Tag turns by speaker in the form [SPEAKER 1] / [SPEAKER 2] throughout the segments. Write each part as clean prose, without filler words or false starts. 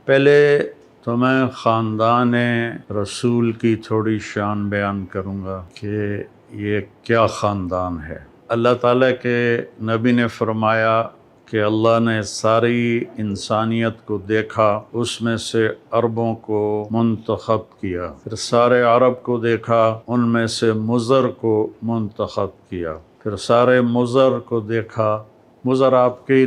[SPEAKER 1] پہلے تو میں خاندان رسول کی تھوڑی شان بیان کروں گا کہ یہ کیا خاندان ہے۔ اللہ تعالیٰ کے نبی نے فرمایا کہ اللہ نے ساری انسانیت کو دیکھا، اس میں سے عربوں کو منتخب کیا، پھر سارے عرب کو دیکھا، ان میں سے مضر کو منتخب کیا، پھر سارے مضر کو دیکھا، مضر آپ کی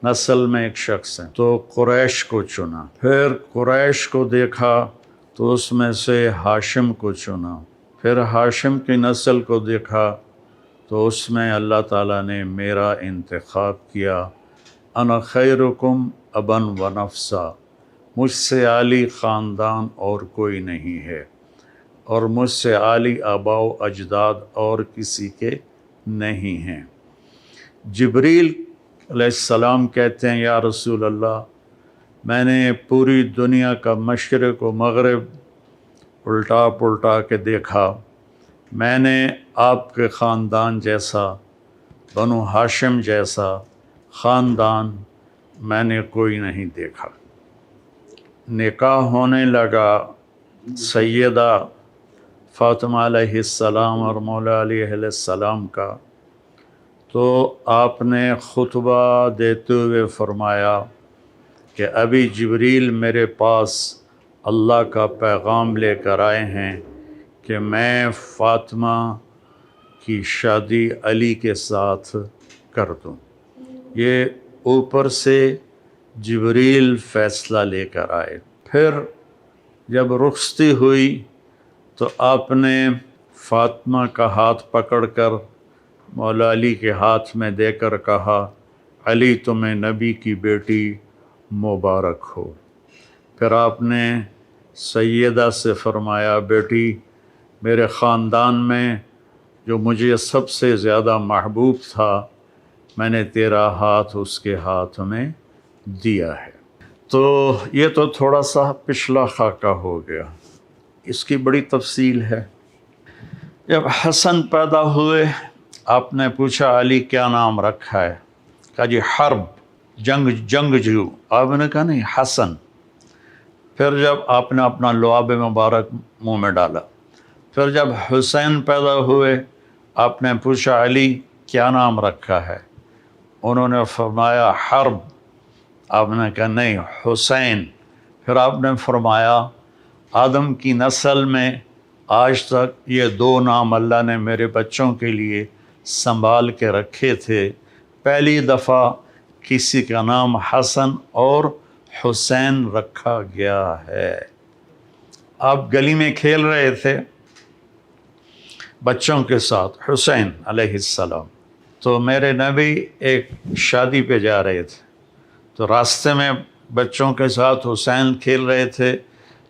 [SPEAKER 1] نسل میں ایک شخص ہیں، تو قریش کو چنا، پھر قریش کو دیکھا تو اس میں سے ہاشم کو چنا، پھر ہاشم کی نسل کو دیکھا تو اس میں اللہ تعالیٰ نے میرا انتخاب کیا۔ انا خیرکم ابا و نفسا، مجھ سے عالی خاندان اور کوئی نہیں ہے، اور مجھ سے عالی آباء و اجداد اور کسی کے نہیں ہیں۔ جبریل علیہ السلام کہتے ہیں یا رسول اللہ، میں نے پوری دنیا کا مشرق و مغرب الٹا پلٹا کے دیکھا، میں نے آپ کے خاندان جیسا، بنو ہاشم جیسا خاندان میں نے کوئی نہیں دیکھا۔ نکاح ہونے لگا سیدہ فاطمہ علیہ السلام اور مولا علی علیہ السلام کا، تو آپ نے خطبہ دیتے ہوئے فرمایا کہ ابھی جبریل میرے پاس اللہ کا پیغام لے کر آئے ہیں کہ میں فاطمہ کی شادی علی کے ساتھ کر دوں۔ یہ اوپر سے جبریل فیصلہ لے کر آئے۔ پھر جب رخصتی ہوئی تو آپ نے فاطمہ کا ہاتھ پکڑ کر مولا علی کے ہاتھ میں دے کر کہا، علی تمہیں نبی کی بیٹی مبارک ہو۔ پھر آپ نے سیدہ سے فرمایا، بیٹی میرے خاندان میں جو مجھے سب سے زیادہ محبوب تھا، میں نے تیرا ہاتھ اس کے ہاتھ میں دیا ہے۔ تو یہ تو تھوڑا سا پچھلا خاکہ ہو گیا، اس کی بڑی تفصیل ہے۔ جب حسن پیدا ہوئے، آپ نے پوچھا علی کیا نام رکھا ہے؟ کہا جی حرب، جنگجو۔ آپ نے کہا نہیں، حسن۔ پھر جب آپ نے اپنا لعاب مبارک منہ میں ڈالا، پھر جب حسین پیدا ہوئے، آپ نے پوچھا علی کیا نام رکھا ہے؟ انہوں نے فرمایا حرب۔ آپ نے کہا نہیں، حسین۔ پھر آپ نے فرمایا آدم کی نسل میں آج تک یہ دو نام اللہ نے میرے بچوں کے لیے سنبھال کے رکھے تھے، پہلی دفعہ کسی کا نام حسن اور حسین رکھا گیا ہے۔ آپ گلی میں کھیل رہے تھے بچوں کے ساتھ، حسین علیہ السلام، تو میرے نبی ایک شادی پہ جا رہے تھے، تو راستے میں بچوں کے ساتھ حسین کھیل رہے تھے،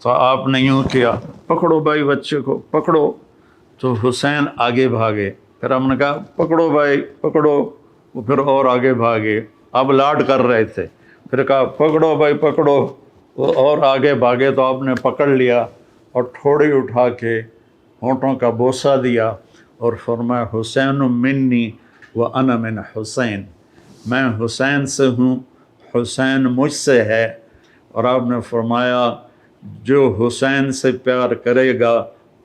[SPEAKER 1] تو آپ نے یوں کیا، پکڑو بھائی بچے کو پکڑو، تو حسین آگے بھاگے، پھر ہم نے کہا پکڑو بھائی پکڑو، وہ پھر اور آگے بھاگے، اب لاڈ کر رہے تھے، پھر کہا پکڑو بھائی پکڑو، وہ اور آگے بھاگے، تو آپ نے پکڑ لیا اور ٹھوڑی اٹھا کے ہونٹوں کا بوسہ دیا اور فرمایا حسین منی وانا من حسین، میں حسین سے ہوں، حسین مجھ سے ہے۔ اور آپ نے فرمایا جو حسین سے پیار کرے گا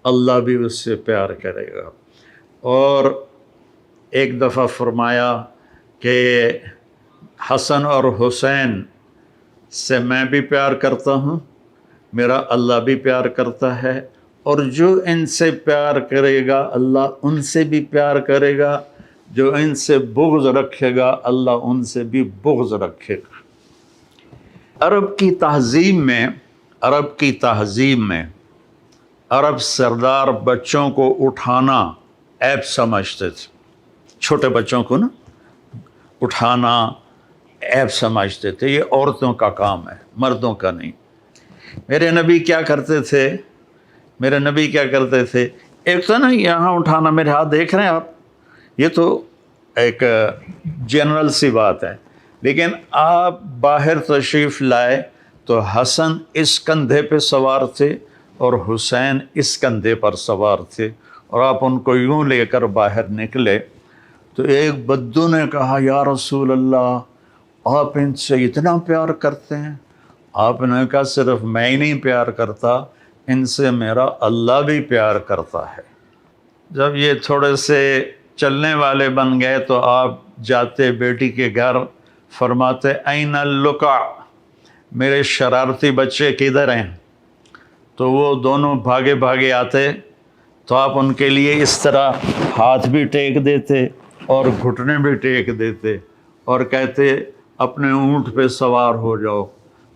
[SPEAKER 1] اللہ بھی اس سے پیار کرے گا۔ اور ایک دفعہ فرمایا کہ حسن اور حسین سے میں بھی پیار کرتا ہوں، میرا اللہ بھی پیار کرتا ہے، اور جو ان سے پیار کرے گا اللہ ان سے بھی پیار کرے گا، جو ان سے بغض رکھے گا اللہ ان سے بھی بغض رکھے گا۔ عرب کی تہذیب میں عرب سردار بچوں کو اٹھانا عیب سمجھتے تھے، چھوٹے بچوں کو نا اٹھانا عیب سمجھتے تھے، یہ عورتوں کا کام ہے، مردوں کا نہیں۔ میرے نبی کیا کرتے تھے، ایک تو نا یہاں اٹھانا، میرے ہاتھ دیکھ رہے ہیں آپ، یہ تو ایک جنرل سی بات ہے، لیکن آپ باہر تشریف لائے تو حسن اس کندھے پہ سوار تھے اور حسین اس کندھے پر سوار تھے، اور آپ ان کو یوں لے کر باہر نکلے تو ایک بدو نے کہا یا رسول اللہ آپ ان سے اتنا پیار کرتے ہیں، آپ نے کہا صرف میں ہی نہیں پیار کرتا، ان سے میرا اللہ بھی پیار کرتا ہے۔ جب یہ تھوڑے سے چلنے والے بن گئے تو آپ جاتے بیٹی کے گھر، فرماتے این اللقع، میرے شرارتی بچے کدھر ہیں؟ تو وہ دونوں بھاگے بھاگے آتے تو آپ ان کے لیے اس طرح ہاتھ بھی ٹیک دیتے اور گھٹنے بھی ٹیک دیتے اور کہتے اپنے اونٹ پہ سوار ہو جاؤ۔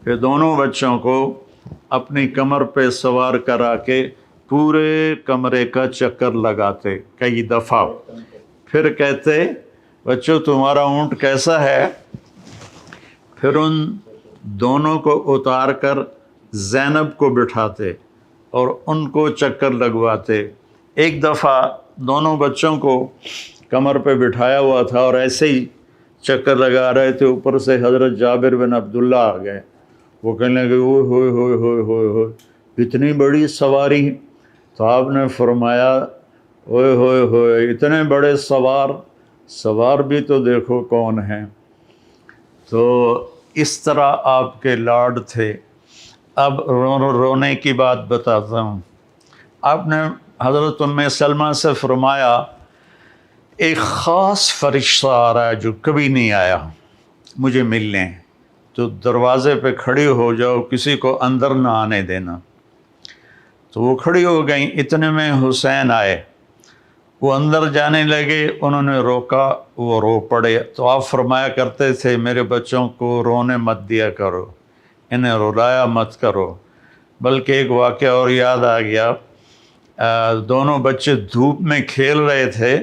[SPEAKER 1] پھر دونوں بچوں کو اپنی کمر پہ سوار کرا کے پورے کمرے کا چکر لگاتے کئی دفعہ، پھر کہتے بچوں تمہارا اونٹ کیسا ہے؟ پھر ان دونوں کو اتار کر زینب کو بٹھاتے اور ان کو چکر لگواتے۔ ایک دفعہ دونوں بچوں کو کمر پہ بٹھایا ہوا تھا اور ایسے ہی چکر لگا رہے تھے، اوپر سے حضرت جابر بن عبداللہ آ گئے۔ وہ کہنے لگے اوئے ہوئے ہوئے ہوئے ہوئے ہوئے اتنی بڑی سواری؟ تو آپ نے فرمایا اوئے ہوئے ہوئے اتنے بڑے سوار بھی تو دیکھو کون ہیں۔ تو اس طرح آپ کے لاڈ تھے۔ اب رونے کی بات بتاتا ہوں۔ آپ نے حضرت ام سلمہ سے فرمایا ایک خاص فرشتہ آ رہا ہے جو کبھی نہیں آیا مجھے ملنے، تو دروازے پہ کھڑی ہو جاؤ، کسی کو اندر نہ آنے دینا۔ تو وہ کھڑی ہو گئیں، اتنے میں حسین آئے، وہ اندر جانے لگے، انہوں نے روکا، وہ رو پڑے۔ تو آپ فرمایا کرتے تھے میرے بچوں کو رونے مت دیا کرو، انہیں رلایا مت کرو۔ بلکہ ایک واقعہ اور یاد آ گیا، دونوں بچے دھوپ میں کھیل رہے تھے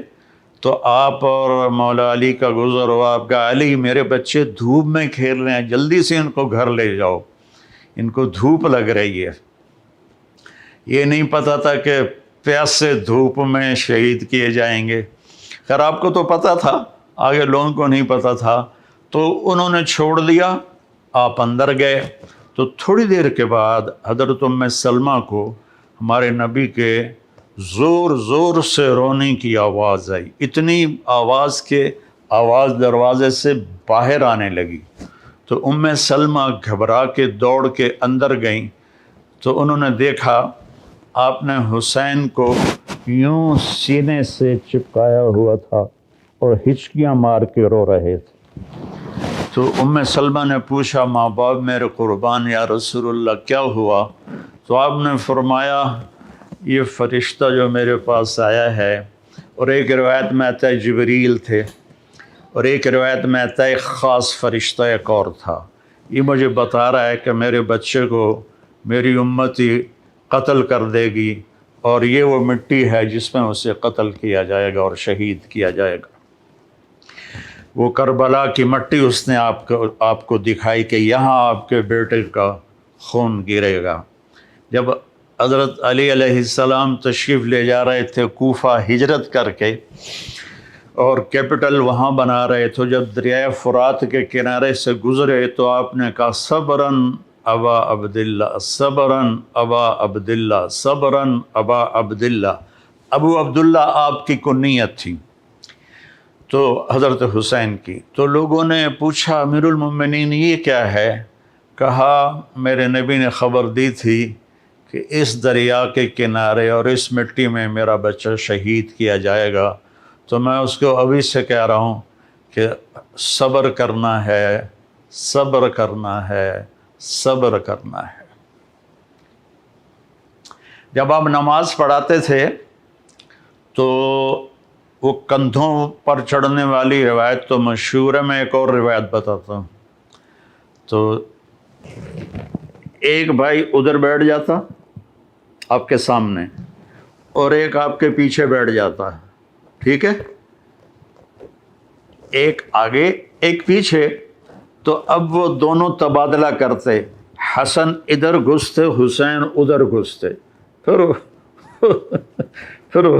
[SPEAKER 1] تو آپ اور مولا علی کا گزر ہوا، آپ کا علی میرے بچے دھوپ میں کھیل رہے ہیں، جلدی سے ان کو گھر لے جاؤ، ان کو دھوپ لگ رہی ہے۔ یہ نہیں پتہ تھا کہ پیاس سے دھوپ میں شہید کیے جائیں گے۔ خیر آپ کو تو پتہ تھا، آگے لوگوں کو نہیں پتہ تھا، تو انہوں نے چھوڑ دیا، آپ اندر گئے۔ تو تھوڑی دیر کے بعد حضرت ام سلمہ کو ہمارے نبی کے زور زور سے رونے کی آواز آئی، اتنی آواز کہ آواز دروازے سے باہر آنے لگی۔ تو ام سلمہ گھبرا کے دوڑ کے اندر گئیں تو انہوں نے دیکھا آپ نے حسین کو یوں سینے سے چپکایا ہوا تھا اور ہچکیاں مار کے رو رہے تھے۔ تو ام سلمہ نے پوچھا ماں باپ میرے قربان یا رسول اللہ کیا ہوا؟ تو آپ نے فرمایا یہ فرشتہ جو میرے پاس آیا ہے، اور ایک روایت میں آتا ہے جبریل تھے اور ایک روایت میں آتا ہے ایک خاص فرشتہ ایک اور تھا، یہ مجھے بتا رہا ہے کہ میرے بچے کو میری امتی قتل کر دے گی اور یہ وہ مٹی ہے جس میں اسے قتل کیا جائے گا اور شہید کیا جائے گا۔ وہ کربلا کی مٹی اس نے آپ کو دکھائی کہ یہاں آپ کے بیٹے کا خون گرے گا۔ جب حضرت علی علیہ السلام تشریف لے جا رہے تھے کوفہ ہجرت کر کے اور کیپٹل وہاں بنا رہے تھے، جب دریائے فرات کے کنارے سے گزرے تو آپ نے کہا صبراً ابا عبداللہ، صبراً ابا عبداللہ، صبراً ابا عبداللہ۔ ابو عبداللہ آپ کی کنیت تھی تو حضرت حسین کی۔ تو لوگوں نے پوچھا امیر المومنین یہ کیا ہے؟ کہا میرے نبی نے خبر دی تھی کہ اس دریا کے کنارے اور اس مٹی میں میرا بچہ شہید کیا جائے گا، تو میں اس کو ابھی سے کہہ رہا ہوں کہ صبر کرنا ہے، صبر کرنا ہے، صبر کرنا ہے۔ جب آپ نماز پڑھاتے تھے تو وہ کندھوں پر چڑھنے والی روایت تو مشہور ہے، میں ایک اور روایت بتاتا ہوں۔ تو ایک بھائی ادھر بیٹھ جاتا آپ کے سامنے اور ایک آپ کے پیچھے بیٹھ جاتا، ٹھیک ہے، ایک آگے ایک پیچھے۔ تو اب وہ دونوں تبادلہ کرتے، حسن ادھر گھستے حسین ادھر گھستے، پھر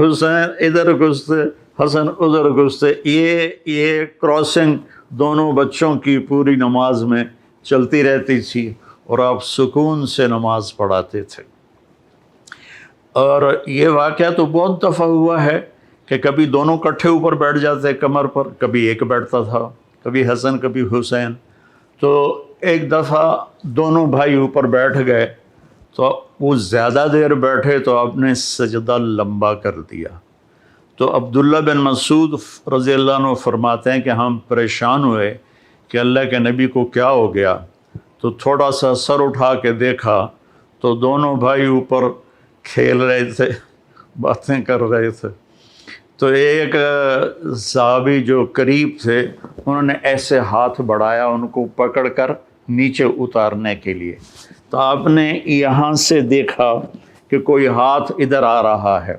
[SPEAKER 1] حسین ادھر گھستے حسن ادھر گھستے۔ یہ کراسنگ دونوں بچوں کی پوری نماز میں چلتی رہتی تھی اور آپ سکون سے نماز پڑھاتے تھے۔ اور یہ واقعہ تو بہت دفعہ ہوا ہے کہ کبھی دونوں کٹھے اوپر بیٹھ جاتے کمر پر، کبھی ایک بیٹھتا تھا، کبھی حسن کبھی حسین۔ تو ایک دفعہ دونوں بھائی اوپر بیٹھ گئے تو وہ زیادہ دیر بیٹھے تو آپ نے سجدہ لمبا کر دیا. تو عبداللہ بن مسعود رضی اللہ عنہ فرماتے ہیں کہ ہم پریشان ہوئے کہ اللہ کے نبی کو کیا ہو گیا. تو تھوڑا سا سر اٹھا کے دیکھا تو دونوں بھائی اوپر کھیل رہے تھے، باتیں کر رہے تھے. تو ایک صحابی جو قریب تھے انہوں نے ایسے ہاتھ بڑھایا ان کو پکڑ کر نیچے اتارنے کے لیے. تو آپ نے یہاں سے دیکھا کہ کوئی ہاتھ ادھر آ رہا ہے،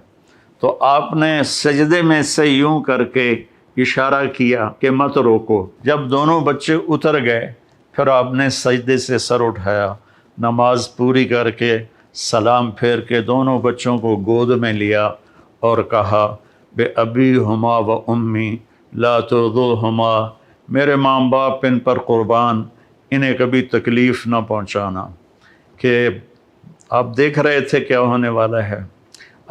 [SPEAKER 1] تو آپ نے سجدے میں سے یوں کر کے اشارہ کیا کہ مت روکو. جب دونوں بچے اتر گئے پھر آپ نے سجدے سے سر اٹھایا، نماز پوری کر کے سلام پھیر کے دونوں بچوں کو گود میں لیا اور کہا بے ابی ہما و امی لا ترضوہما، میرے ماں باپ ان پر قربان، انہیں کبھی تکلیف نہ پہنچانا. کہ آپ دیکھ رہے تھے کیا ہونے والا ہے.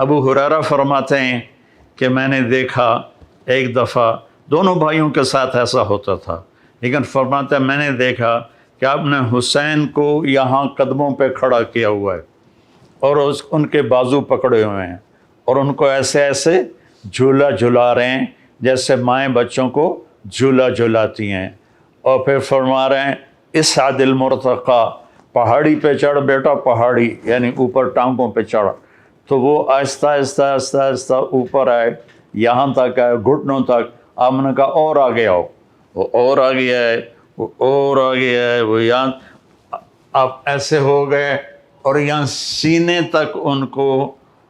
[SPEAKER 1] ابو ہریرہ فرماتے ہیں کہ میں نے دیکھا ایک دفعہ دونوں بھائیوں کے ساتھ ایسا ہوتا تھا، لیکن فرماتے ہیں میں نے دیکھا کہ آپ نے حسین کو یہاں قدموں پہ کھڑا کیا ہوا ہے اور ان کے بازو پکڑے ہوئے ہیں اور ان کو ایسے ایسے جھولا جھلا رہے ہیں جیسے مائیں بچوں کو جھولا جھلاتی ہیں. اور پھر فرما رہے ہیں اسعد المرتقی، پہاڑی پہ چڑھ بیٹا، پہاڑی یعنی اوپر ٹانگوں پہ چڑھ. تو وہ آہستہ آہستہ آہستہ آہستہ اوپر آئے، یہاں تک آئے گھٹنوں تک. آپ نے کہا اور آگے آؤ، وہ اور آگے آئے، وہ اور آگے آئے، وہ یہاں آپ ایسے ہو گئے اور یہاں سینے تک ان کو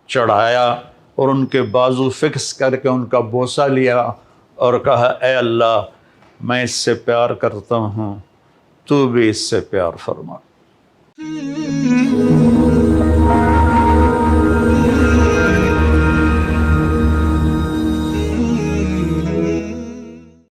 [SPEAKER 1] چڑھایا اور ان کے بازو فکس کر کے ان کا بوسہ لیا اور کہا اے اللہ میں اس سے پیار کرتا ہوں، تو بھی اس سے پیار فرما.